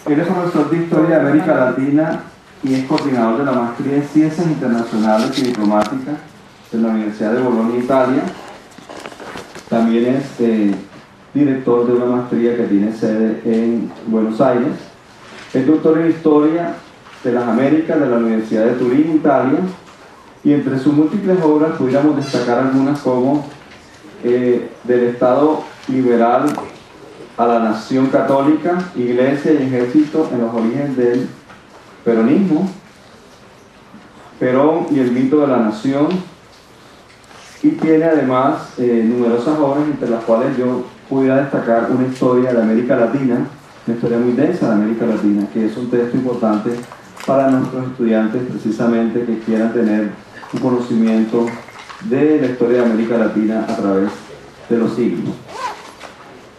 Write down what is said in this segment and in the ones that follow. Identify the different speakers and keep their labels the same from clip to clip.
Speaker 1: Él es profesor de Historia de América Latina y es coordinador de la Maestría en Ciencias Internacionales y Diplomáticas de la Universidad de Bolonia, Italia. También es director de una maestría que tiene sede en Buenos Aires. Es doctor en Historia de las Américas de la Universidad de Turín, Italia. Y entre sus múltiples obras pudiéramos destacar algunas como Del Estado Liberal a la Nación Católica, Iglesia y Ejército en los orígenes del peronismo, Perón y el mito de la nación, y tiene además numerosas obras, entre las cuales yo pudiera destacar una historia de América Latina, una historia muy densa de América Latina, que es un texto importante para nuestros estudiantes precisamente que quieran tener un conocimiento de la historia de América Latina a través de los siglos.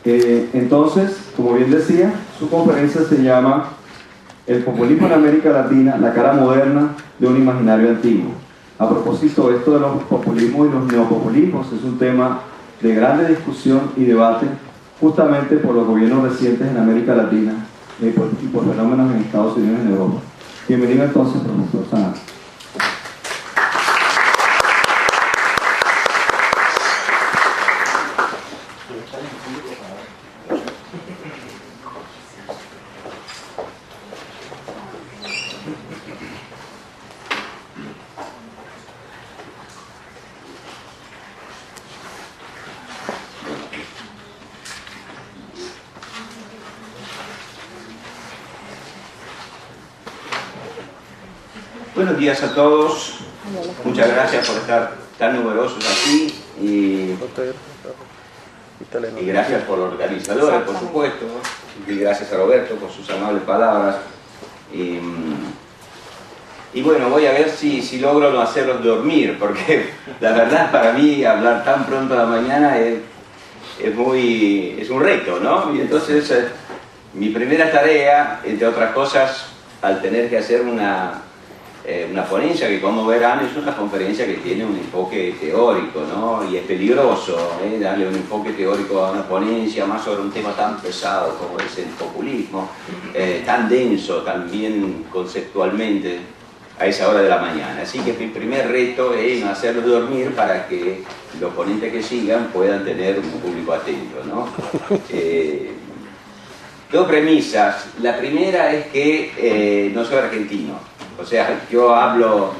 Speaker 1: Entonces, como bien decía, su conferencia se llama El populismo en América Latina, la cara moderna de un imaginario antiguo. A propósito, esto de los populismos y los neopopulismos es un tema de grande discusión y debate justamente por los gobiernos recientes en América Latina y por fenómenos en Estados Unidos y en Europa. Bienvenido entonces, profesor Sanabria.
Speaker 2: Buenos días a todos, muchas gracias por estar tan numerosos aquí y gracias por los organizadores, por supuesto, y gracias a Roberto por sus amables palabras. Y bueno, voy a ver si logro no hacerlos dormir, porque la verdad para mí hablar tan pronto a la mañana es un reto, ¿no? Y entonces mi primera tarea, entre otras cosas, al tener que hacer una ponencia que, como verán, es una conferencia que tiene un enfoque teórico, ¿no? Y es peligroso darle un enfoque teórico a una ponencia, más sobre un tema tan pesado como es el populismo, tan denso también conceptualmente a esa hora de la mañana. Así que mi primer reto es no hacerlos dormir para que los ponentes que sigan puedan tener un público atento, ¿no? Dos premisas. La primera es que no soy argentino. O sea, yo hablo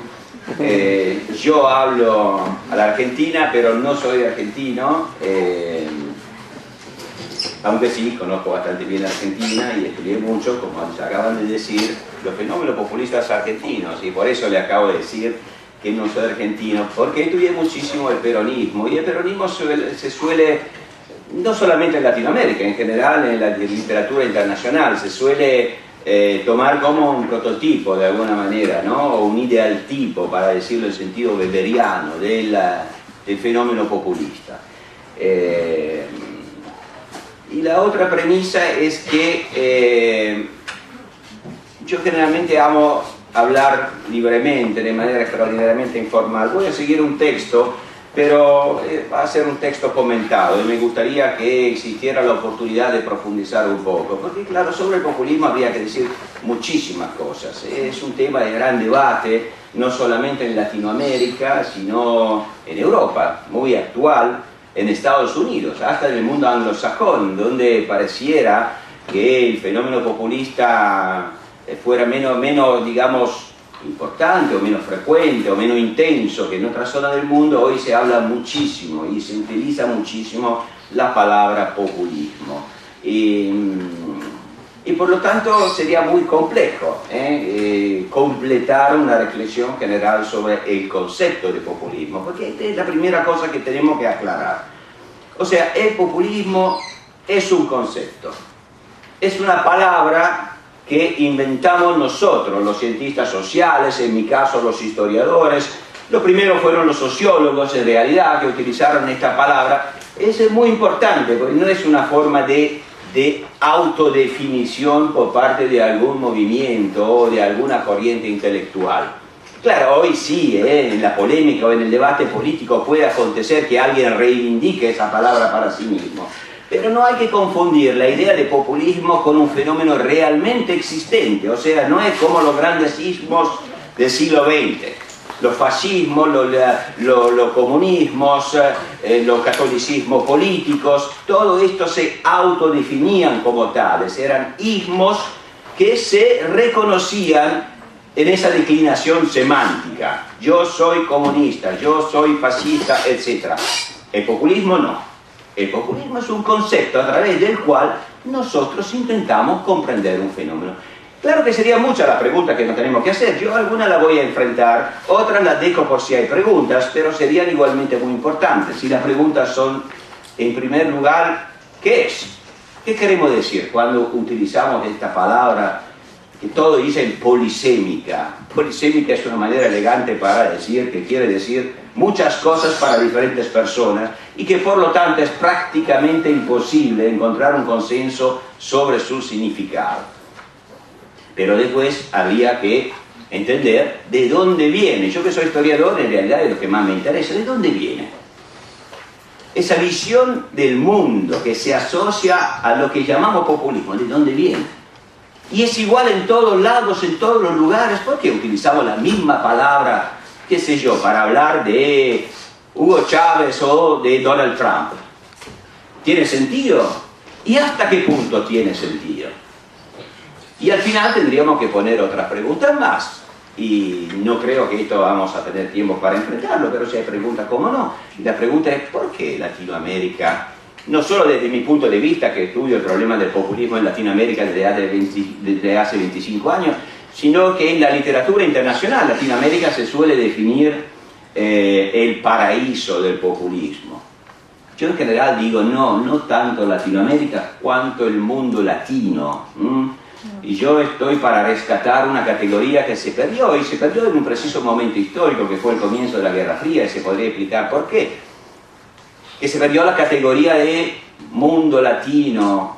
Speaker 2: a la Argentina, pero no soy argentino, aunque sí conozco bastante bien la Argentina y estudié mucho, como acaban de decir, los fenómenos populistas argentinos, y por eso le acabo de decir que no soy argentino, porque estudié muchísimo el peronismo, y el peronismo se suele, no solamente en Latinoamérica, en general en la literatura internacional, se suele tomar como un prototipo de alguna manera, ¿no? O un ideal tipo, para decirlo en sentido weberiano, del fenómeno populista. Y la otra premisa es que yo generalmente amo hablar libremente, de manera extraordinariamente informal. Voy a seguir un texto, pero va a ser un texto comentado y me gustaría que existiera la oportunidad de profundizar un poco, porque claro, sobre el populismo habría que decir muchísimas cosas. Es un tema de gran debate, no solamente en Latinoamérica, sino en Europa, muy actual, en Estados Unidos, hasta en el mundo anglosajón, donde pareciera que el fenómeno populista fuera menos, digamos, importante o menos frecuente o menos intenso que en otras zonas del mundo. Hoy se habla muchísimo y se utiliza muchísimo la palabra populismo y por lo tanto sería muy complejo completar una reflexión general sobre el concepto de populismo, porque esta es la primera cosa que tenemos que aclarar. O sea, el populismo es un concepto, es una palabra que inventamos nosotros, los cientistas sociales, en mi caso los historiadores. Los primeros fueron los sociólogos, en realidad, que utilizaron esta palabra. Es muy importante, porque no es una forma de autodefinición por parte de algún movimiento o de alguna corriente intelectual. Claro, hoy sí, en la polémica o en el debate político puede acontecer que alguien reivindique esa palabra para sí mismo. Pero no hay que confundir la idea de populismo con un fenómeno realmente existente, o sea, no es como los grandes sismos del siglo XX. Los fascismos, los comunismos, los catolicismos políticos, todo esto se autodefinían como tales, eran ismos que se reconocían en esa declinación semántica. Yo soy comunista, yo soy fascista, etc. El populismo no. El populismo es un concepto a través del cual nosotros intentamos comprender un fenómeno. Claro que sería muchas las preguntas que nos tenemos que hacer. Yo algunas las voy a enfrentar, otras las dejo por si hay preguntas, pero serían igualmente muy importantes. Y las preguntas son, en primer lugar, ¿qué es? ¿Qué queremos decir cuando utilizamos esta palabra que todos dicen polisémica? Polisémica es una manera elegante para decir que quiere decir muchas cosas para diferentes personas y que por lo tanto es prácticamente imposible encontrar un consenso sobre su significado. Pero después había que entender de dónde viene. Yo que soy historiador, en realidad es lo que más me interesa. ¿De dónde viene? Esa visión del mundo que se asocia a lo que llamamos populismo, ¿de dónde viene? Y es igual en todos lados, en todos los lugares. ¿Por qué utilizamos la misma palabra, qué sé yo, para hablar de Hugo Chávez o de Donald Trump? ¿Tiene sentido? ¿Y hasta qué punto tiene sentido? Y al final tendríamos que poner otras preguntas más. Y no creo que esto vamos a tener tiempo para enfrentarlo, pero si hay preguntas, ¿cómo no? Y la pregunta es, ¿por qué Latinoamérica? No solo desde mi punto de vista, que estudio el problema del populismo en Latinoamérica desde hace 25 años, sino que en la literatura internacional, Latinoamérica se suele definir el paraíso del populismo. Yo en general digo, no tanto Latinoamérica, cuanto el mundo latino. Y yo estoy para rescatar una categoría que se perdió, y se perdió en un preciso momento histórico que fue el comienzo de la Guerra Fría, y se podría explicar por qué. Que se perdió la categoría de mundo latino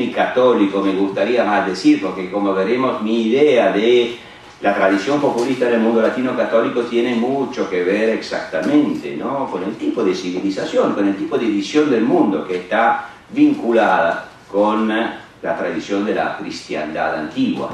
Speaker 2: y católico, me gustaría más decir, porque como veremos mi idea de la tradición populista del mundo latino católico tiene mucho que ver exactamente, ¿no?, con el tipo de civilización, con el tipo de visión del mundo que está vinculada con la tradición de la cristiandad antigua,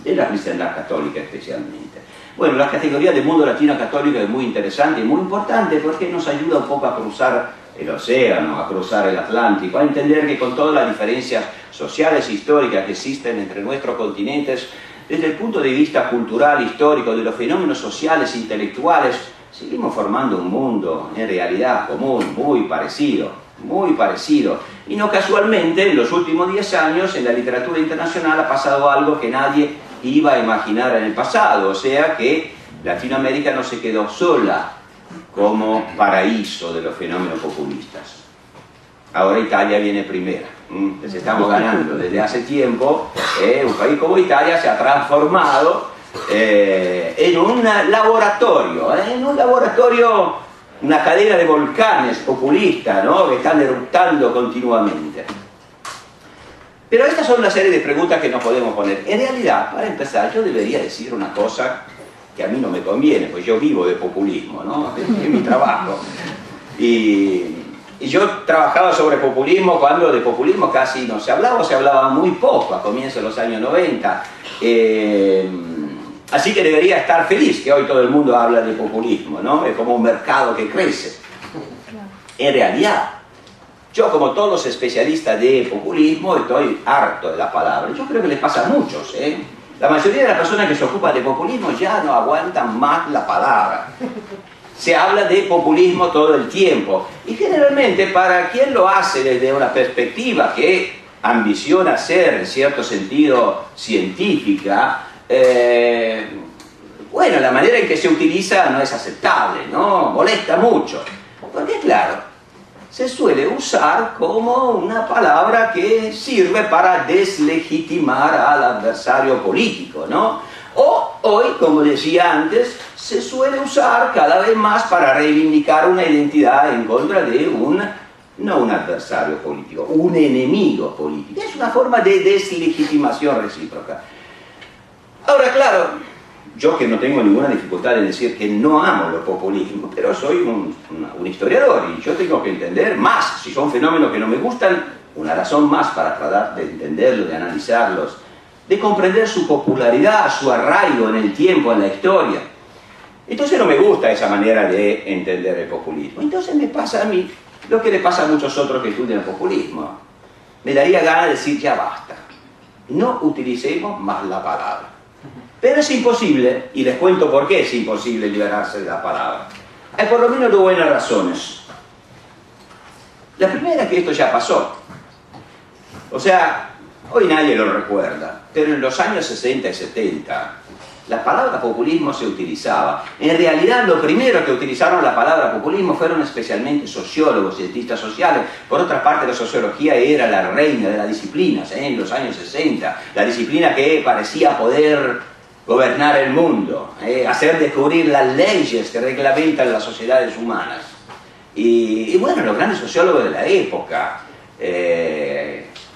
Speaker 2: de la cristiandad católica especialmente. Bueno, la categoría del mundo latino católico es muy interesante y muy importante porque nos ayuda un poco a cruzar el océano, a cruzar el Atlántico, a entender que con todas las diferencias sociales e históricas que existen entre nuestros continentes, desde el punto de vista cultural, histórico, de los fenómenos sociales e intelectuales, seguimos formando un mundo en realidad común, muy parecido. Y no casualmente, en los últimos 10 años, en la literatura internacional ha pasado algo que nadie iba a imaginar en el pasado, o sea que Latinoamérica no se quedó sola como paraíso de los fenómenos populistas. Ahora Italia viene primera, les estamos ganando desde hace tiempo. Un país como Italia se ha transformado en un laboratorio, una cadena de volcanes populistas, ¿no?, que están eruptando continuamente. Pero estas son una serie de preguntas que nos podemos poner. En realidad, para empezar, yo debería decir una cosa que a mí no me conviene, pues yo vivo de populismo, ¿no?, es mi trabajo. Y yo trabajaba sobre populismo cuando de populismo casi no se hablaba, o se hablaba muy poco, a comienzos de los años 90. Así que debería estar feliz que hoy todo el mundo habla de populismo, ¿no? Es como un mercado que crece. En realidad, yo como todos los especialistas de populismo estoy harto de la palabra. Yo creo que les pasa a muchos, ¿eh? La mayoría de las personas que se ocupan de populismo ya no aguantan más la palabra. Se habla de populismo todo el tiempo. Y generalmente para quien lo hace desde una perspectiva que ambiciona ser, en cierto sentido, científica, bueno, la manera en que se utiliza no es aceptable, ¿no? Molesta mucho. Porque claro, se suele usar como una palabra que sirve para deslegitimar al adversario político, ¿no? O hoy, como decía antes, se suele usar cada vez más para reivindicar una identidad en contra de no un adversario político, un enemigo político. Es una forma de deslegitimación recíproca. Ahora, claro, yo que no tengo ninguna dificultad en decir que no amo los populismos, pero soy un historiador y yo tengo que entender más. Si son fenómenos que no me gustan, una razón más para tratar de entenderlos, de analizarlos, de comprender su popularidad, su arraigo en el tiempo, en la historia. Entonces no me gusta esa manera de entender el populismo. Entonces me pasa a mí lo que le pasa a muchos otros que estudian el populismo. Me daría ganas de decir, ya basta, no utilicemos más la palabra. Pero es imposible, y les cuento por qué es imposible liberarse de la palabra. Hay por lo menos dos buenas razones. La primera es que esto ya pasó. O sea, hoy nadie lo recuerda, pero en los años 60 y 70 la palabra populismo se utilizaba. En realidad lo primero que utilizaron la palabra populismo fueron especialmente sociólogos, cientistas sociales. Por otra parte, la sociología era la reina de las disciplinas en los años 60. La disciplina que parecía poder gobernar el mundo, hacer descubrir las leyes que reglamentan las sociedades humanas. Y bueno, los grandes sociólogos de la época,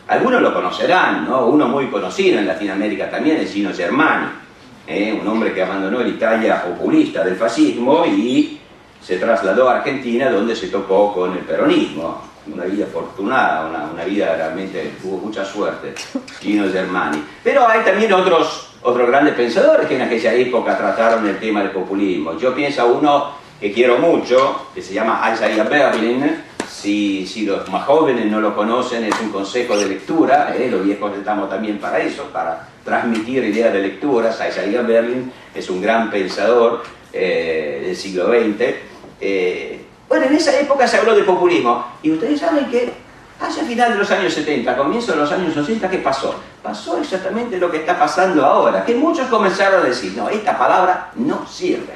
Speaker 2: algunos lo conocerán, ¿no? Uno muy conocido en Latinoamérica también es Gino Germani, un hombre que abandonó la Italia populista del fascismo y se trasladó a Argentina, donde se topó con el peronismo. Una vida afortunada, una vida realmente, tuvo mucha suerte, Gino Germani. Pero hay también otros grandes pensadores que en aquella época trataron el tema del populismo. Yo pienso a uno que quiero mucho, que se llama Isaiah Berlin. Si los más jóvenes no lo conocen, es un consejo de lectura, los viejos estamos también para eso, para transmitir ideas de lecturas. Isaiah Berlin es un gran pensador del siglo XX. Bueno, en esa época se habló de populismo, y ustedes saben que hacia final de los años 70, comienzo de los años 80, ¿qué pasó? Pasó exactamente lo que está pasando ahora, que muchos comenzaron a decir, no, esta palabra no sirve,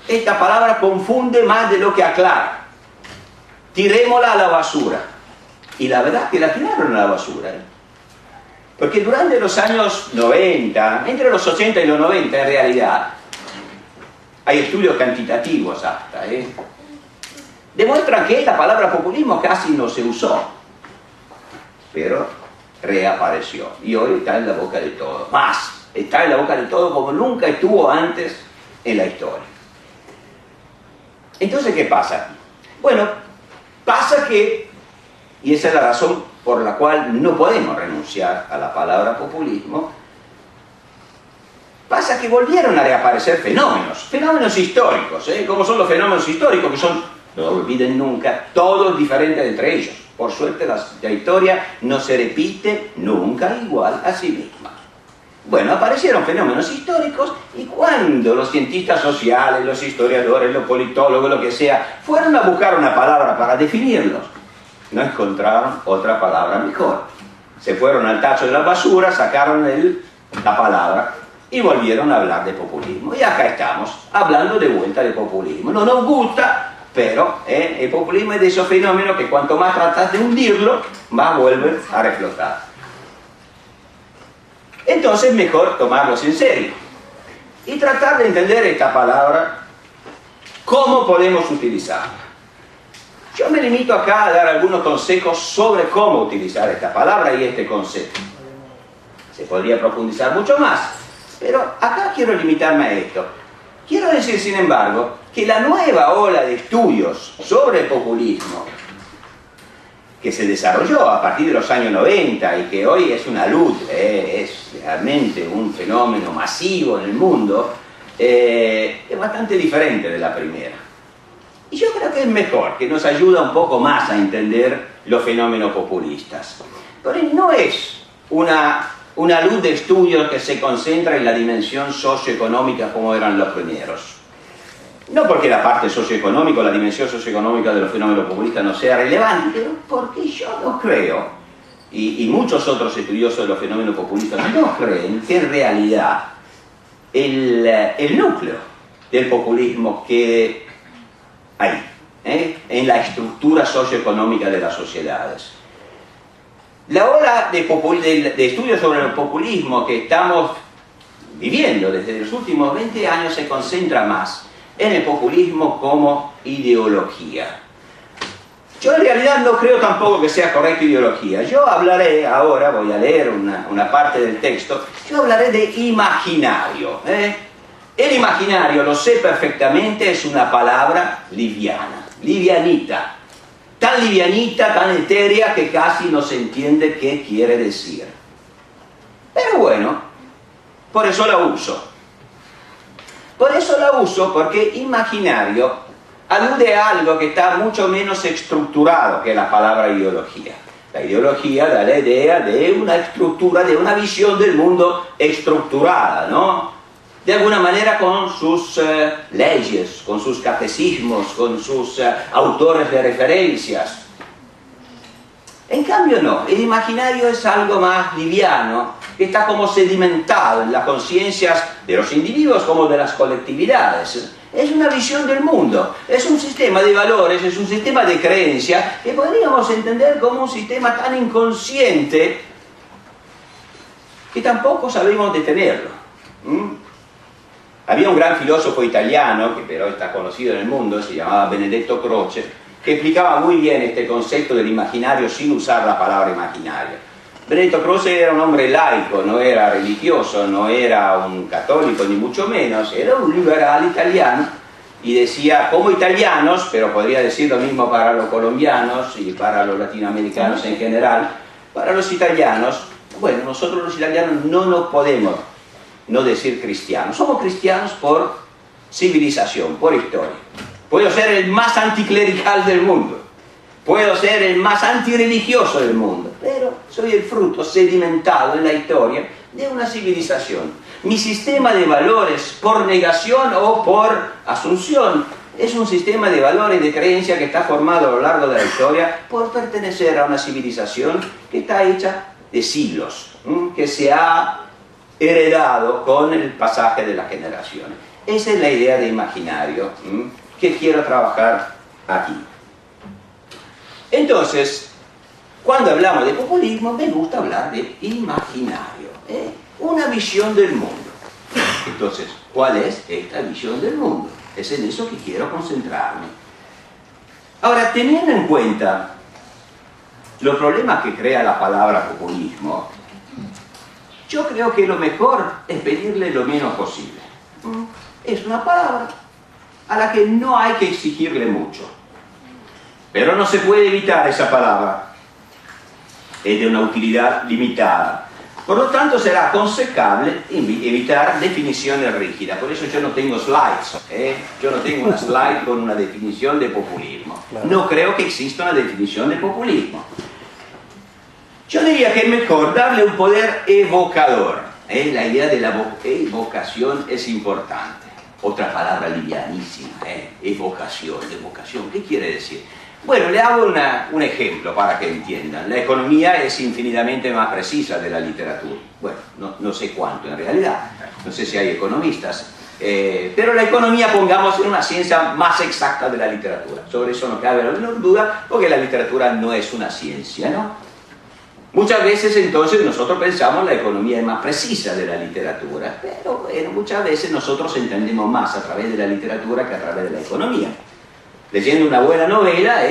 Speaker 2: esta palabra confunde más de lo que aclara, tirémosla a la basura. Y la verdad es que la tiraron a la basura, porque durante los años 90, entre los 80 y los 90 en realidad, hay estudios cuantitativos hasta, demuestran que la palabra populismo casi no se usó, pero reapareció y hoy está en la boca de todos. Más, está en la boca de todos como nunca estuvo antes en la historia. Entonces, ¿qué pasa? Bueno, pasa que, y esa es la razón por la cual no podemos renunciar a la palabra populismo, pasa que volvieron a reaparecer fenómenos históricos, como son los fenómenos históricos, que son, no lo olviden nunca, todos diferentes entre ellos. Por suerte la historia no se repite nunca igual a sí misma. Bueno, aparecieron fenómenos históricos, y cuando los cientistas sociales, los historiadores, los politólogos, lo que sea, fueron a buscar una palabra para definirlos, no encontraron otra palabra mejor. Se fueron al tacho de la basura, sacaron la palabra y volvieron a hablar de populismo. Y acá estamos, hablando de vuelta de populismo. No nos gusta, pero el populismo es de esos fenómenos que cuanto más tratas de hundirlo, más vuelven a reflotar. Entonces mejor tomarlos en serio y tratar de entender esta palabra, cómo podemos utilizarla. Yo me limito acá a dar algunos consejos sobre cómo utilizar esta palabra y este concepto. Se podría profundizar mucho más, pero acá quiero limitarme a esto. Quiero decir, sin embargo, que la nueva ola de estudios sobre el populismo que se desarrolló a partir de los años 90 y que hoy es una luz, es realmente un fenómeno masivo en el mundo, es bastante diferente de la primera. Y yo creo que es mejor, que nos ayuda un poco más a entender los fenómenos populistas. Pero no es una luz de estudios que se concentra en la dimensión socioeconómica como eran los primeros. No porque la parte socioeconómica o la dimensión socioeconómica de los fenómenos populistas no sea relevante, pero porque yo no creo, y muchos otros estudiosos de los fenómenos populistas no creen que en realidad el núcleo del populismo quede ahí, en la estructura socioeconómica de las sociedades. La ola de estudios sobre el populismo que estamos viviendo desde los últimos 20 años se concentra más en el populismo como ideología. Yo en realidad no creo tampoco que sea correcta ideología. Yo hablaré ahora, voy a leer una parte del texto, yo hablaré de imaginario. El imaginario, lo sé perfectamente, es una palabra liviana, livianita, tan etérea que casi no se entiende qué quiere decir. Pero bueno, por eso la uso. Por eso la uso, porque imaginario alude a algo que está mucho menos estructurado que la palabra ideología. La ideología da la idea de una estructura, de una visión del mundo estructurada, ¿no? De alguna manera con sus leyes, con sus catecismos, con sus autores de referencias. En cambio no, el imaginario es algo más liviano, que está como sedimentado en las conciencias de los individuos como de las colectividades. Es una visión del mundo, es un sistema de valores, es un sistema de creencias que podríamos entender como un sistema tan inconsciente que tampoco sabemos detenerlo. Había un gran filósofo italiano, que pero está conocido en el mundo, se llamaba Benedetto Croce, que explicaba muy bien este concepto del imaginario sin usar la palabra imaginario. Benedetto Croce era un hombre laico, no era religioso, no era un católico ni mucho menos, era un liberal italiano y decía, como italianos, pero podría decir lo mismo para los colombianos y para los latinoamericanos en general, para los italianos, bueno, nosotros los italianos no nos podemos no decir cristianos, somos cristianos por civilización, por historia. Puedo ser el más anticlerical del mundo, puedo ser el más antirreligioso del mundo, pero soy el fruto sedimentado en la historia de una civilización. Mi sistema de valores, por negación o por asunción, es un sistema de valores y de creencia que está formado a lo largo de la historia por pertenecer a una civilización que está hecha de siglos, que se ha heredado con el pasaje de las generaciones. Esa es la idea de imaginario que quiero trabajar aquí. Entonces, cuando hablamos de populismo, me gusta hablar de imaginario, una visión del mundo. Entonces, ¿cuál es esta visión del mundo? Es en eso que quiero concentrarme. Ahora, teniendo en cuenta los problemas que crea la palabra populismo, yo creo que lo mejor es pedirle lo menos posible. Es una palabra a la que no hay que exigirle mucho. Pero no se puede evitar esa palabra. Es de una utilidad limitada. Por lo tanto, será aconsejable evitar definiciones rígidas. Por eso yo no tengo slides. Yo no tengo una slide con una definición de populismo. No creo que exista una definición de populismo. Yo diría que es mejor darle un poder evocador. La idea de la evocación es importante. Otra palabra livianísima, evocación. ¿Qué quiere decir? Bueno, le hago un ejemplo para que entiendan. La economía es infinitamente más precisa de la literatura. Bueno, no sé cuánto en realidad. No sé si hay economistas. Pero la economía, pongamos, es una ciencia más exacta de la literatura. Sobre eso no cabe la menor duda, porque la literatura no es una ciencia, ¿no? Muchas veces entonces nosotros pensamos la economía es más precisa de la literatura, pero bueno, muchas veces nosotros entendemos más a través de la literatura que a través de la economía. Leyendo una buena novela,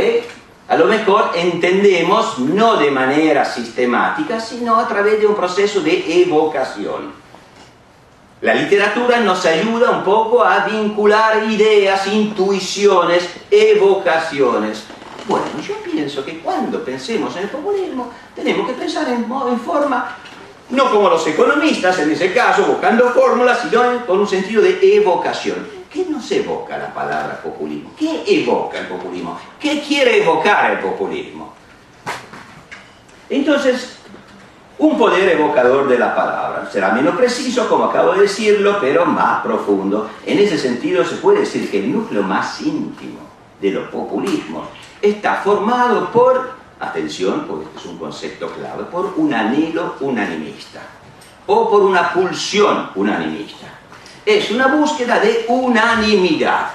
Speaker 2: a lo mejor entendemos no de manera sistemática, sino a través de un proceso de evocación. La literatura nos ayuda un poco a vincular ideas, intuiciones, evocaciones. Bueno, yo pienso que cuando pensemos en el populismo, tenemos que pensar en forma, no como los economistas en ese caso, buscando fórmulas, sino con un sentido de evocación. ¿Qué nos evoca la palabra populismo? ¿Qué evoca el populismo? ¿Qué quiere evocar el populismo? Entonces, un poder evocador de la palabra. Será menos preciso, como acabo de decirlo, pero más profundo. En ese sentido, se puede decir que el núcleo más íntimo de los populismos está formado por, atención, porque este es un concepto clave, por un anhelo unanimista o por una pulsión unanimista. Es una búsqueda de unanimidad.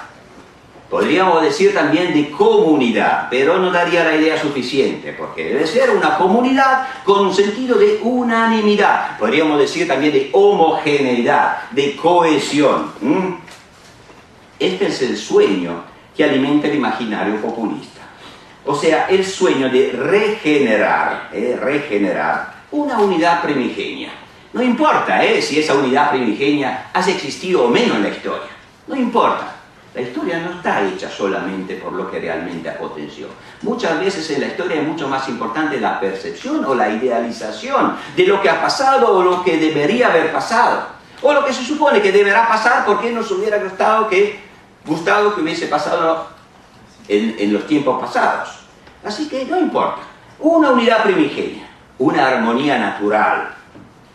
Speaker 2: Podríamos decir también de comunidad, pero no daría la idea suficiente, porque debe ser una comunidad con un sentido de unanimidad. Podríamos decir también de homogeneidad, de cohesión. Este es el sueño que alimenta el imaginario populista. O sea, el sueño de regenerar una unidad primigenia. No importa si esa unidad primigenia haya existido o menos en la historia. No importa. La historia no está hecha solamente por lo que realmente aconteció. Muchas veces en la historia es mucho más importante la percepción o la idealización de lo que ha pasado o lo que debería haber pasado. O lo que se supone que deberá pasar porque nos hubiera gustado que hubiese pasado en los tiempos pasados. Así que no importa. Una unidad primigenia, una armonía natural,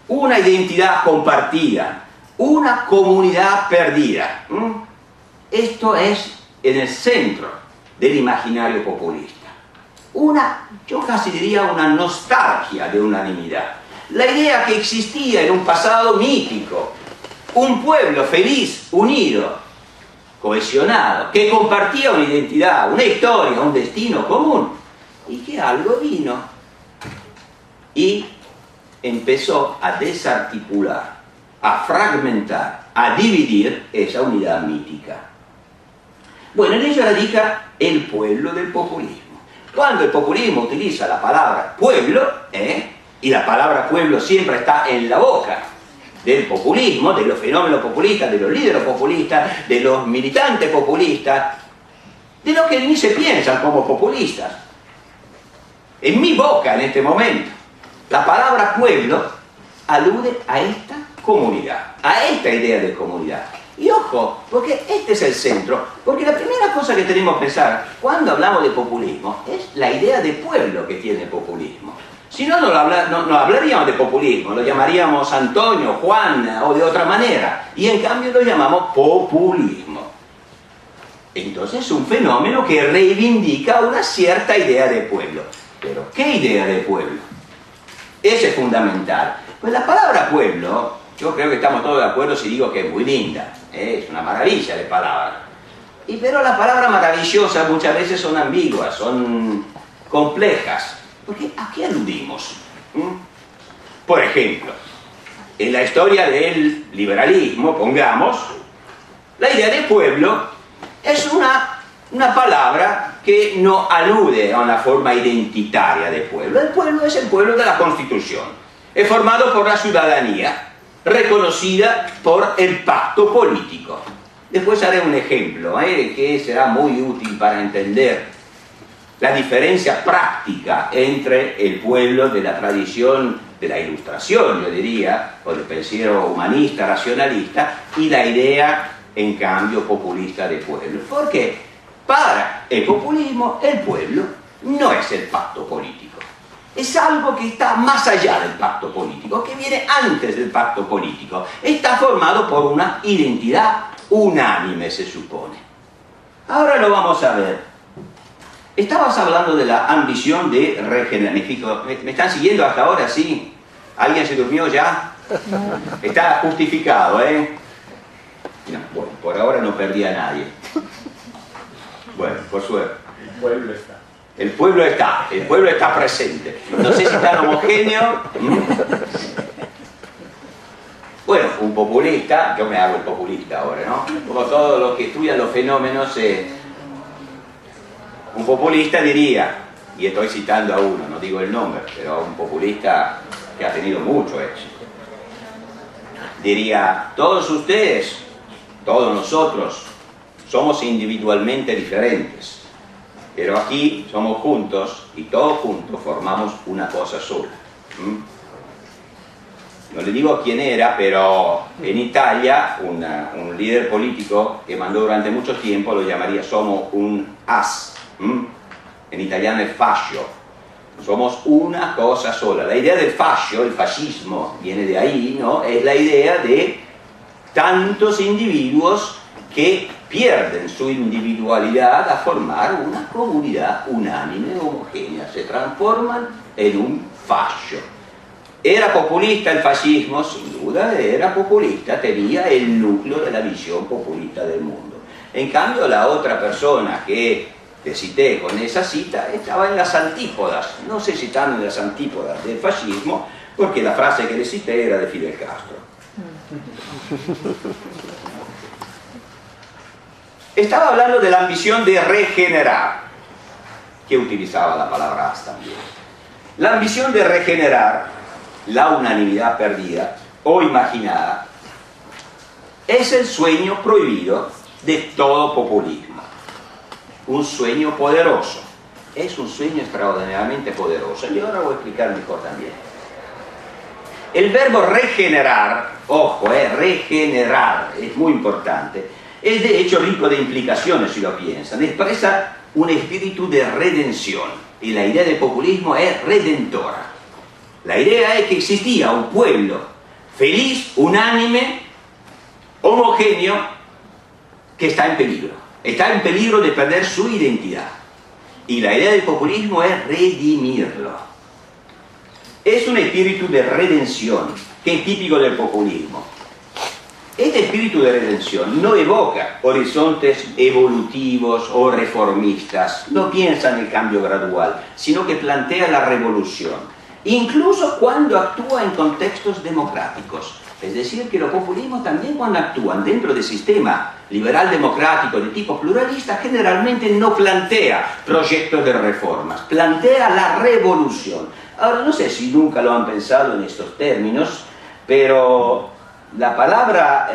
Speaker 2: una identidad compartida, una comunidad perdida. Esto es en el centro del imaginario populista. Yo casi diría una nostalgia de unanimidad. La idea que existía en un pasado mítico, un pueblo feliz, unido, cohesionado, que compartía una identidad, una historia, un destino común, y que algo vino y empezó a desarticular, a fragmentar, a dividir esa unidad mítica. Bueno, en ello radica el pueblo del populismo. Cuando el populismo utiliza la palabra pueblo, y la palabra pueblo siempre está en la boca del populismo, de los fenómenos populistas, de los líderes populistas, de los militantes populistas, de los que ni se piensan como populistas. En mi boca en este momento, la palabra pueblo alude a esta comunidad, a esta idea de comunidad. Y ojo, porque este es el centro, porque la primera cosa que tenemos que pensar cuando hablamos de populismo es la idea de pueblo que tiene el populismo. Si no, no hablaríamos de populismo, lo llamaríamos Antonio, Juan o de otra manera, y en cambio lo llamamos populismo. Entonces es un fenómeno que reivindica una cierta idea de pueblo. Pero, ¿qué idea de pueblo? Ese es fundamental. Pues la palabra pueblo, yo creo que estamos todos de acuerdo si digo que es muy linda, es una maravilla de palabra. Pero las palabras maravillosas muchas veces son ambiguas, son complejas. Porque ¿a qué aludimos? Por ejemplo, en la historia del liberalismo, pongamos, la idea de pueblo es una palabra que no alude a una forma identitaria de pueblo. El pueblo es el pueblo de la Constitución. Es formado por la ciudadanía, reconocida por el pacto político. Después haré un ejemplo que será muy útil para entender la diferencia práctica entre el pueblo de la tradición de la Ilustración, yo diría, o del pensiero humanista, racionalista, y la idea, en cambio, populista de pueblo. Porque para el populismo, el pueblo no es el pacto político. Es algo que está más allá del pacto político, que viene antes del pacto político. Está formado por una identidad unánime, se supone. Ahora lo vamos a ver. Estabas hablando de la ambición de regenerar. ¿Me están siguiendo hasta ahora? ¿Sí? ¿Alguien se durmió ya? Está justificado, No, bueno, por ahora no perdí a nadie. Bueno, por suerte.
Speaker 3: El pueblo está.
Speaker 2: El pueblo está presente. No sé si tan homogéneo. Bueno, un populista, yo me hago el populista ahora, ¿no? Como todos los que estudian los fenómenos, un populista diría, y estoy citando a uno, no digo el nombre, pero a un populista que ha tenido mucho éxito, diría, todos ustedes, todos nosotros, somos individualmente diferentes, pero aquí somos juntos y todos juntos formamos una cosa sola. No le digo quién era, pero en Italia un líder político que mandó durante mucho tiempo lo llamaría somos un as. En italiano es fascio. Somos una cosa sola. La idea del fascio, el fascismo, viene de ahí, ¿no? Es la idea de tantos individuos que pierden su individualidad a formar una comunidad unánime, homogénea. Se transforman en un fascio. ¿Era populista el fascismo? Sin duda era populista, tenía el núcleo de la visión populista del mundo. En cambio, la otra persona que te cité con esa cita estaba en las antípodas, no sé si están en las antípodas del fascismo, porque la frase que le cité era de Fidel Castro. Estaba hablando de la ambición de regenerar, que utilizaba la palabra as también. La ambición de regenerar la unanimidad perdida o imaginada, es el sueño prohibido de todo populismo. Un sueño poderoso. Es un sueño extraordinariamente poderoso. Y ahora voy a explicar mejor también. El verbo regenerar, ojo, regenerar, es muy importante, es de hecho rico de implicaciones si lo piensan. Expresa un espíritu de redención. Y la idea del populismo es redentora. La idea es que existía un pueblo feliz, unánime, homogéneo, que está en peligro. Está en peligro de perder su identidad. Y la idea del populismo es redimirlo. Es un espíritu de redención, que es típico del populismo. Este espíritu de redención no evoca horizontes evolutivos o reformistas, no piensa en el cambio gradual, sino que plantea la revolución, incluso cuando actúa en contextos democráticos. Es decir, que los populismos también cuando actúan dentro del sistema liberal democrático de tipo pluralista, generalmente no plantea proyectos de reformas, plantea la revolución. Ahora, no sé si nunca lo han pensado en estos términos, pero la palabra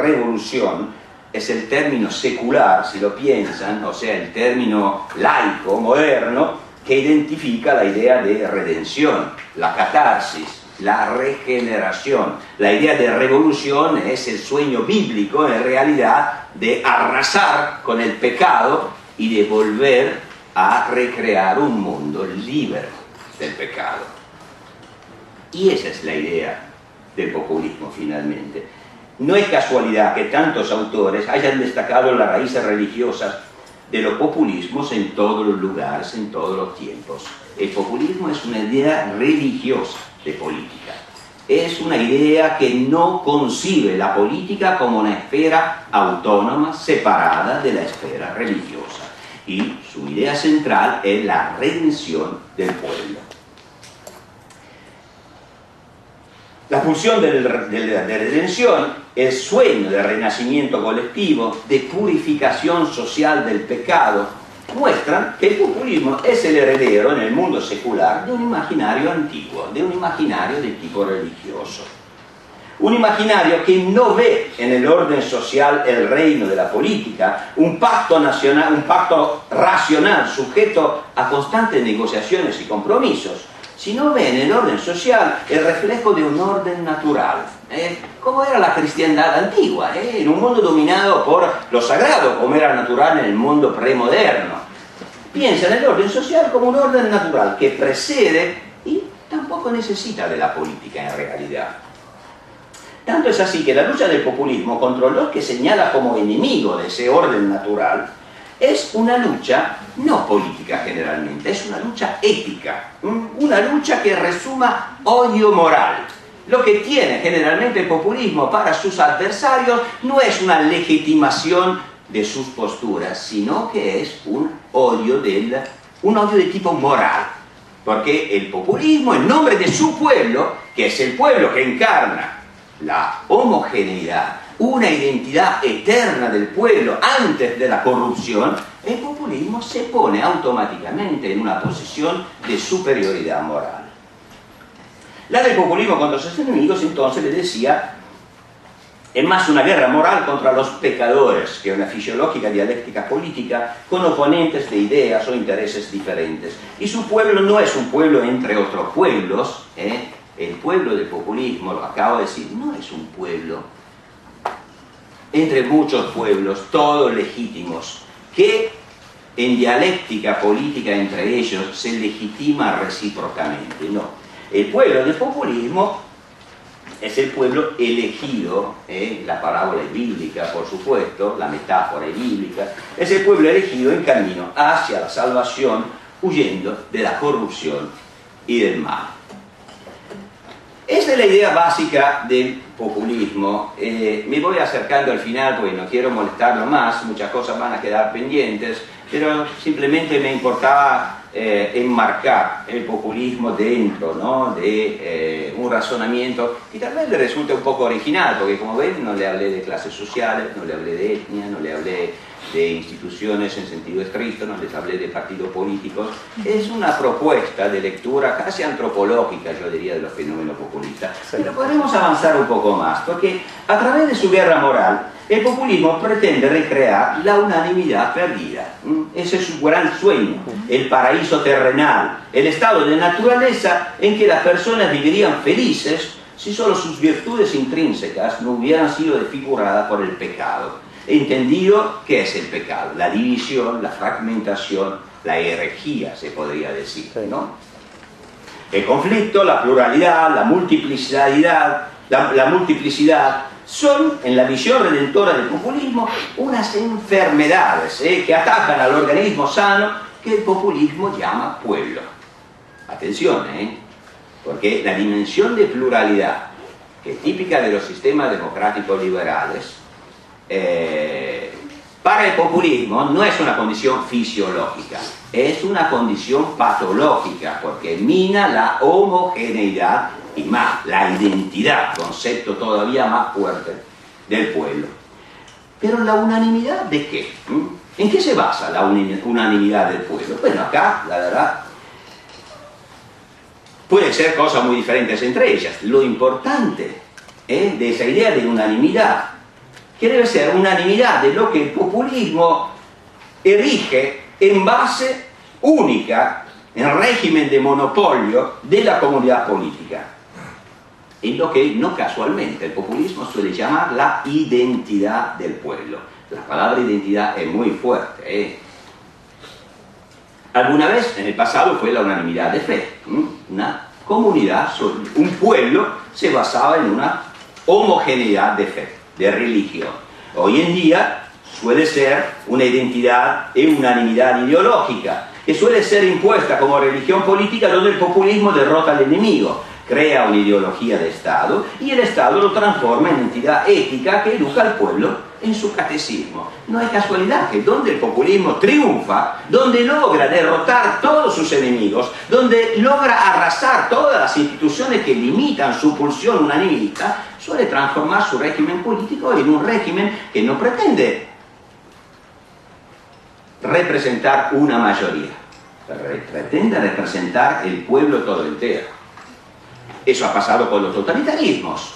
Speaker 2: revolución es el término secular, si lo piensan, o sea, el término laico, moderno, que identifica la idea de redención, la catarsis, la regeneración. La idea de revolución es el sueño bíblico, en realidad, de arrasar con el pecado y de volver a recrear un mundo libre del pecado. Y esa es la idea del populismo, finalmente. No es casualidad que tantos autores hayan destacado las raíces religiosas de los populismos en todos los lugares, en todos los tiempos. El populismo es una idea religiosa de política. Es una idea que no concibe la política como una esfera autónoma, separada de la esfera religiosa. Y su idea central es la redención del pueblo. La pulsión de redención, el sueño de renacimiento colectivo, de purificación social del pecado, muestran que el populismo es el heredero en el mundo secular de un imaginario antiguo, de un imaginario de tipo religioso. Un imaginario que no ve en el orden social el reino de la política, un pacto nacional, un pacto racional sujeto a constantes negociaciones y compromisos, sino ve en el orden social el reflejo de un orden natural, como era la cristiandad antigua, en un mundo dominado por lo sagrado, como era natural en el mundo premoderno. Piensa en el orden social como un orden natural que precede y tampoco necesita de la política en realidad. Tanto es así que la lucha del populismo contra los que señala como enemigo de ese orden natural es una lucha no política generalmente, es una lucha ética, una lucha que resuma odio moral. Lo que tiene generalmente el populismo para sus adversarios no es una legitimación de sus posturas, sino que es un odio de tipo moral. Porque el populismo, en nombre de su pueblo, que es el pueblo que encarna la homogeneidad, una identidad eterna del pueblo antes de la corrupción, el populismo se pone automáticamente en una posición de superioridad moral. La del populismo contra sus enemigos, entonces, le decía, es más una guerra moral contra los pecadores que una fisiológica dialéctica política con oponentes de ideas o intereses diferentes. Y su pueblo no es un pueblo entre otros pueblos, el pueblo del populismo, lo acabo de decir, no es un pueblo entre muchos pueblos, todos legítimos, que en dialéctica política entre ellos se legitima recíprocamente. No, el pueblo del populismo es el pueblo elegido, la parábola es bíblica, por supuesto, la metáfora es bíblica, es el pueblo elegido en camino hacia la salvación, huyendo de la corrupción y del mal. Esta es la idea básica del populismo. Me voy acercando al final porque no quiero molestarlo más, muchas cosas van a quedar pendientes, pero simplemente me importaba enmarcar el populismo dentro, ¿no?, de un razonamiento que tal vez le resulte un poco original, porque como ven no le hablé de clases sociales, no le hablé de etnia, no le hablé de instituciones en sentido estricto, no les hablé de partidos políticos, es una propuesta de lectura casi antropológica, yo diría, de los fenómenos populistas. Pero podremos avanzar un poco más, porque a través de su guerra moral, el populismo pretende recrear la unanimidad perdida. Ese es su gran sueño, el paraíso terrenal, el estado de naturaleza en que las personas vivirían felices si solo sus virtudes intrínsecas no hubieran sido desfiguradas por el pecado. Entendido qué es el pecado: la división, la fragmentación, la herejía, se podría decir, ¿no? El conflicto, la pluralidad, la multiplicidad, la multiplicidad son, en la visión redentora del populismo, unas enfermedades que atacan al organismo sano que el populismo llama pueblo. Atención, porque la dimensión de pluralidad, que es típica de los sistemas democráticos liberales, para el populismo no es una condición fisiológica, es una condición patológica, porque mina la homogeneidad y más la identidad, concepto todavía más fuerte del pueblo. Pero la unanimidad ¿de qué? ¿En qué se basa la unanimidad del pueblo? Bueno, acá, la verdad, pueden ser cosas muy diferentes entre ellas. Lo importante de esa idea de unanimidad, que debe ser unanimidad de lo que el populismo erige en base única, en régimen de monopolio de la comunidad política, en lo que no casualmente el populismo suele llamar la identidad del pueblo. La palabra identidad es muy fuerte. Alguna vez en el pasado fue la unanimidad de fe. Una comunidad, un pueblo se basaba en una homogeneidad de fe, de religión. Hoy en día suele ser una identidad y unanimidad ideológica, que suele ser impuesta como religión política, donde el populismo derrota al enemigo, crea una ideología de Estado y el Estado lo transforma en entidad ética que educa al pueblo en su catecismo. No hay casualidad que donde el populismo triunfa, donde logra derrotar todos sus enemigos, donde logra arrasar todas las instituciones que limitan su pulsión unanimista, suele transformar su régimen político en un régimen que no pretende representar una mayoría, pretende representar el pueblo todo entero. Eso ha pasado con los totalitarismos.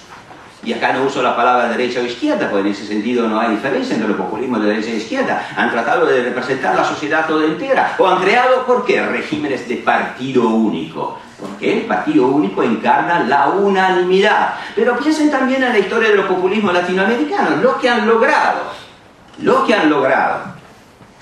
Speaker 2: Y acá no uso la palabra derecha o izquierda, porque en ese sentido no hay diferencia entre los populismos de derecha e izquierda. Han tratado de representar la sociedad toda entera, o han creado, ¿por qué?, regímenes de partido único. Porque el partido único encarna la unanimidad. Pero piensen también en la historia de los populismos latinoamericanos, lo que han logrado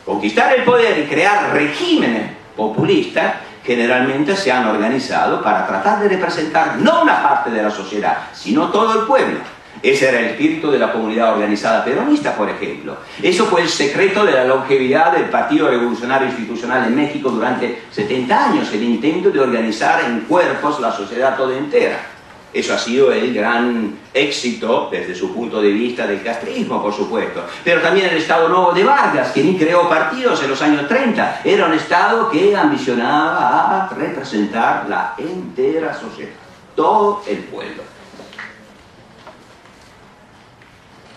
Speaker 2: conquistar el poder y crear regímenes populistas. Generalmente se han organizado para tratar de representar no una parte de la sociedad, sino todo el pueblo. Ese era el espíritu de la comunidad organizada peronista, por ejemplo. Eso fue el secreto de la longevidad del Partido Revolucionario Institucional en México durante 70 años, el intento de organizar en cuerpos la sociedad toda entera. Eso ha sido el gran éxito desde su punto de vista del castrismo, por supuesto. Pero también el Estado Nuevo de Vargas, que ni creó partidos en los años 30. Era un Estado que ambicionaba a representar la entera sociedad, todo el pueblo.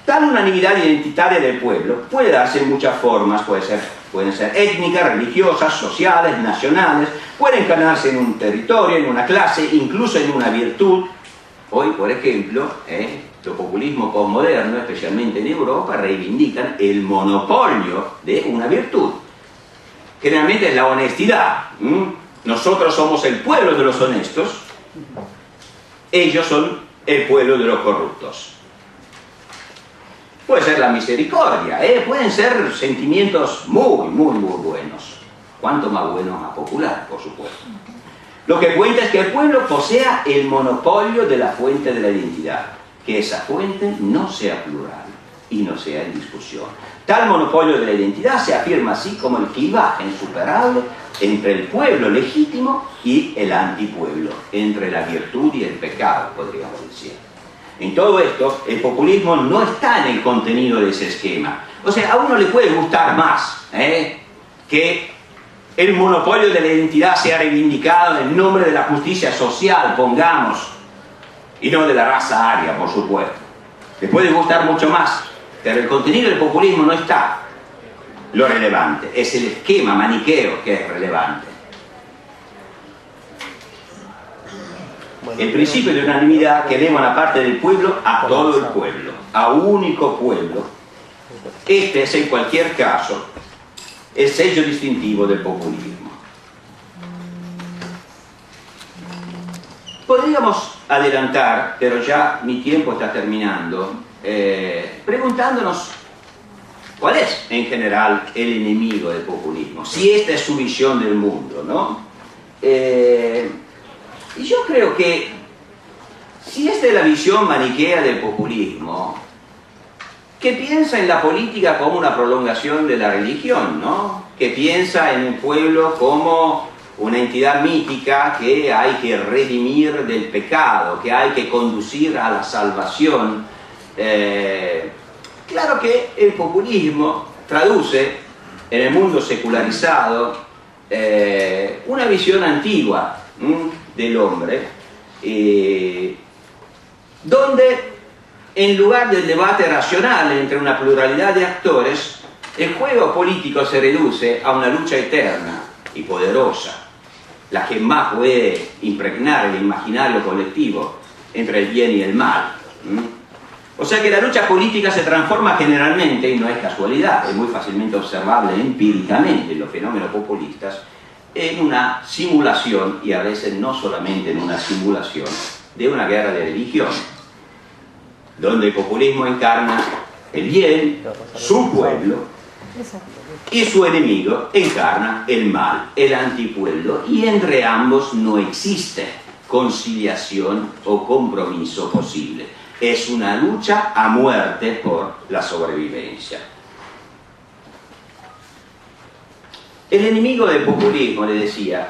Speaker 2: Tal unanimidad identitaria del pueblo puede darse en muchas formas, pueden ser étnicas, religiosas, sociales, nacionales, puede encarnarse en un territorio, en una clase, incluso en una virtud. Hoy, por ejemplo, los populismos postmodernos, especialmente en Europa, reivindican el monopolio de una virtud. Generalmente es la honestidad. Nosotros somos el pueblo de los honestos, ellos son el pueblo de los corruptos. Puede ser la misericordia, pueden ser sentimientos muy buenos. Cuanto más buenos, más popular, por supuesto. Lo que cuenta es que el pueblo posea el monopolio de la fuente de la identidad, que esa fuente no sea plural y no sea en discusión. Tal monopolio de la identidad se afirma así como el clivaje insuperable entre el pueblo legítimo y el antipueblo, entre la virtud y el pecado, podríamos decir. En todo esto, el populismo no está en el contenido de ese esquema. O sea, a uno le puede gustar más que el monopolio de la identidad sea reivindicado en nombre de la justicia social, pongamos, y no de la raza aria, por supuesto. Le puede gustar mucho más, pero el contenido del populismo no está lo relevante, es el esquema maniqueo que es relevante. El principio de unanimidad que eleva una parte del pueblo a todo el pueblo, a un único pueblo. Este es en cualquier caso el sello distintivo del populismo. Podríamos adelantar, pero ya mi tiempo está terminando, preguntándonos cuál es en general el enemigo del populismo, si esta es su visión del mundo, ¿no? Y yo creo que si esta es la visión maniquea del populismo, que piensa en la política como una prolongación de la religión, ¿no? Que piensa en el pueblo como una entidad mítica que hay que redimir del pecado, que hay que conducir a la salvación. Claro que el populismo traduce en el mundo secularizado una visión antigua del hombre, donde en lugar del debate racional entre una pluralidad de actores, el juego político se reduce a una lucha eterna y poderosa, la que más puede impregnar el imaginario colectivo entre el bien y el mal. O sea que la lucha política se transforma generalmente, y no es casualidad, es muy fácilmente observable empíricamente en los fenómenos populistas, en una simulación, y a veces no solamente en una simulación, de una guerra de religión, donde el populismo encarna el bien, su pueblo, y su enemigo encarna el mal, el antipueblo, y entre ambos no existe conciliación o compromiso posible. Es una lucha a muerte por la sobrevivencia. El enemigo del populismo, le decía,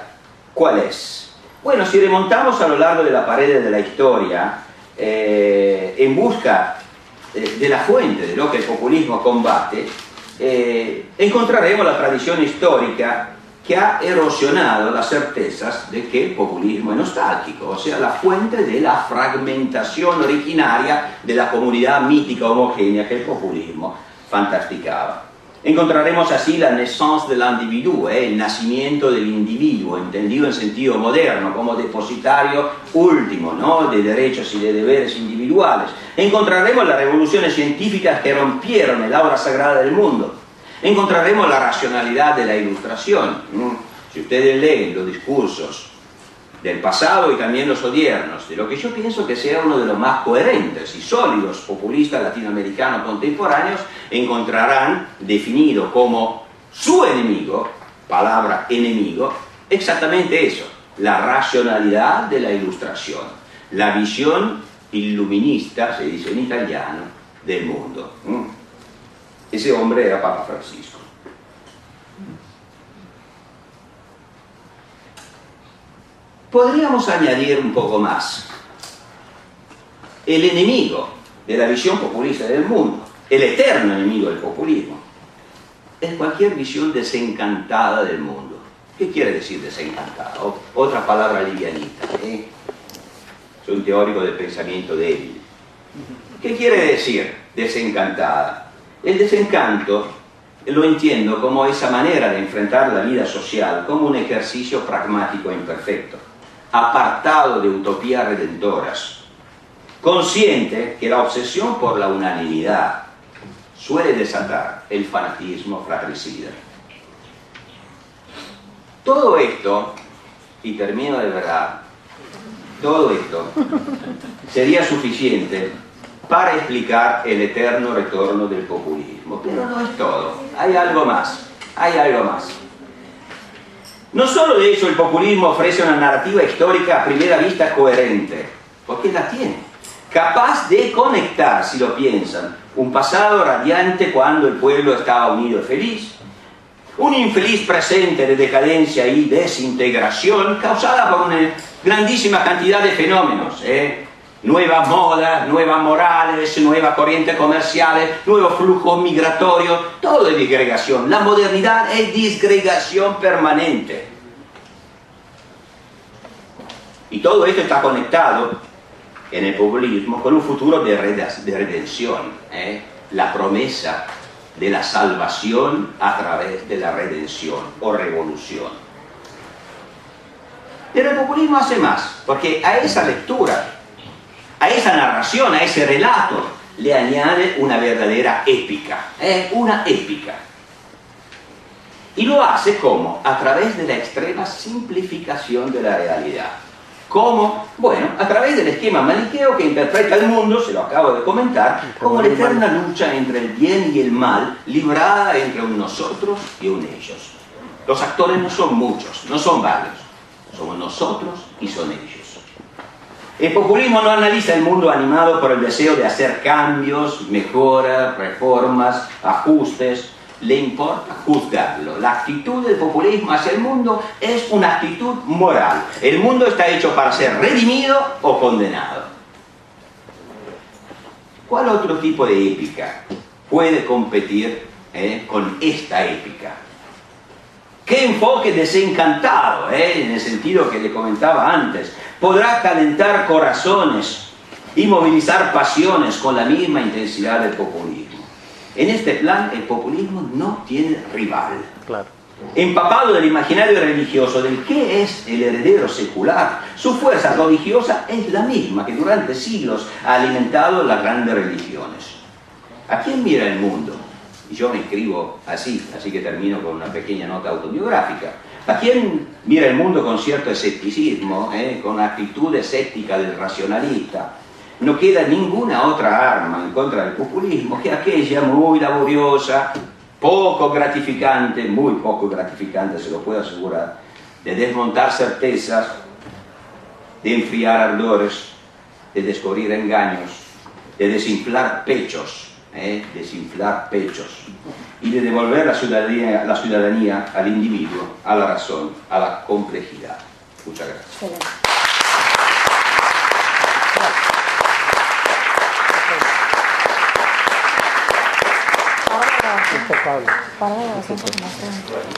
Speaker 2: ¿cuál es? Bueno, si remontamos a lo largo de la pared de la historia, en busca de la fuente de lo que el populismo combate, encontraremos la tradición histórica que ha erosionado las certezas de que el populismo es nostálgico, o sea, la fuente de la fragmentación originaria de la comunidad mítica homogénea que el populismo fantasticaba. Encontraremos así la naissance de l'individu, el nacimiento del individuo, entendido en sentido moderno, como depositario último, ¿no?, de derechos y de deberes individuales. Encontraremos las revoluciones científicas que rompieron el aura sagrada del mundo. Encontraremos la racionalidad de la ilustración. Si ustedes leen los discursos del pasado y también los odiernos, de lo que yo pienso que sea uno de los más coherentes y sólidos populistas latinoamericanos contemporáneos, encontrarán definido como su enemigo, palabra enemigo, exactamente eso, la racionalidad de la ilustración, la visión iluminista, se dice en italiano, del mundo. Ese hombre era Papa Francisco. Podríamos añadir un poco más. El enemigo de la visión populista del mundo, el eterno enemigo del populismo, es cualquier visión desencantada del mundo. ¿Qué quiere decir desencantada? Otra palabra livianita. Soy un teórico del pensamiento débil. ¿Qué quiere decir desencantada? El desencanto lo entiendo como esa manera de enfrentar la vida social como un ejercicio pragmático e imperfecto, apartado de utopías redentoras, consciente que la obsesión por la unanimidad suele desatar el fanatismo fratricida. Todo esto, y termino de verdad, todo esto sería suficiente para explicar el eterno retorno del populismo, pero no es todo, hay algo más, hay algo más. No solo de hecho el populismo ofrece una narrativa histórica a primera vista coherente, porque la tiene, capaz de conectar, si lo piensan, un pasado radiante cuando el pueblo estaba unido y feliz, un infeliz presente de decadencia y desintegración causada por una grandísima cantidad de fenómenos, nuevas modas, nuevas morales, nuevas corrientes comerciales, nuevos flujos migratorios, todo es disgregación. La modernidad es disgregación permanente. Y todo esto está conectado en el populismo con un futuro de redención, la promesa de la salvación a través de la redención o revolución. Pero el populismo hace más, porque a esa lectura, a esa narración, a ese relato, le añade una verdadera épica, una épica. Y lo hace ¿cómo? A través de la extrema simplificación de la realidad. ¿Cómo? Bueno, a través del esquema maniqueo que interpreta el mundo, se lo acabo de comentar, como la eterna lucha entre el bien y el mal, librada entre un nosotros y un ellos. Los actores no son muchos, no son varios, somos nosotros y son ellos. El populismo no analiza el mundo animado por el deseo de hacer cambios, mejoras, reformas, ajustes. Le importa juzgarlo. La actitud del populismo hacia el mundo es una actitud moral. El mundo está hecho para ser redimido o condenado. ¿Cuál otro tipo de épica puede competir con esta épica? ¿Qué enfoque desencantado, en el sentido que le comentaba antes, podrá calentar corazones y movilizar pasiones con la misma intensidad del populismo? En este plan, el populismo no tiene rival.
Speaker 3: Claro.
Speaker 2: Empapado del imaginario religioso del que es el heredero secular, su fuerza prodigiosa es la misma que durante siglos ha alimentado las grandes religiones. ¿A quién mira el mundo? Y yo me escribo así que termino con una pequeña nota autobiográfica. ¿A quién mira el mundo con cierto escepticismo, con actitud escéptica del racionalista? No queda ninguna otra arma en contra del populismo que aquella muy laboriosa, poco gratificante, muy poco gratificante, se lo puedo asegurar, de desmontar certezas, de enfriar ardores, de descubrir engaños, de desinflar pechos, y de devolver la ciudadanía al individuo, a la razón, a la complejidad. Muchas gracias.
Speaker 3: Impecable.
Speaker 4: Para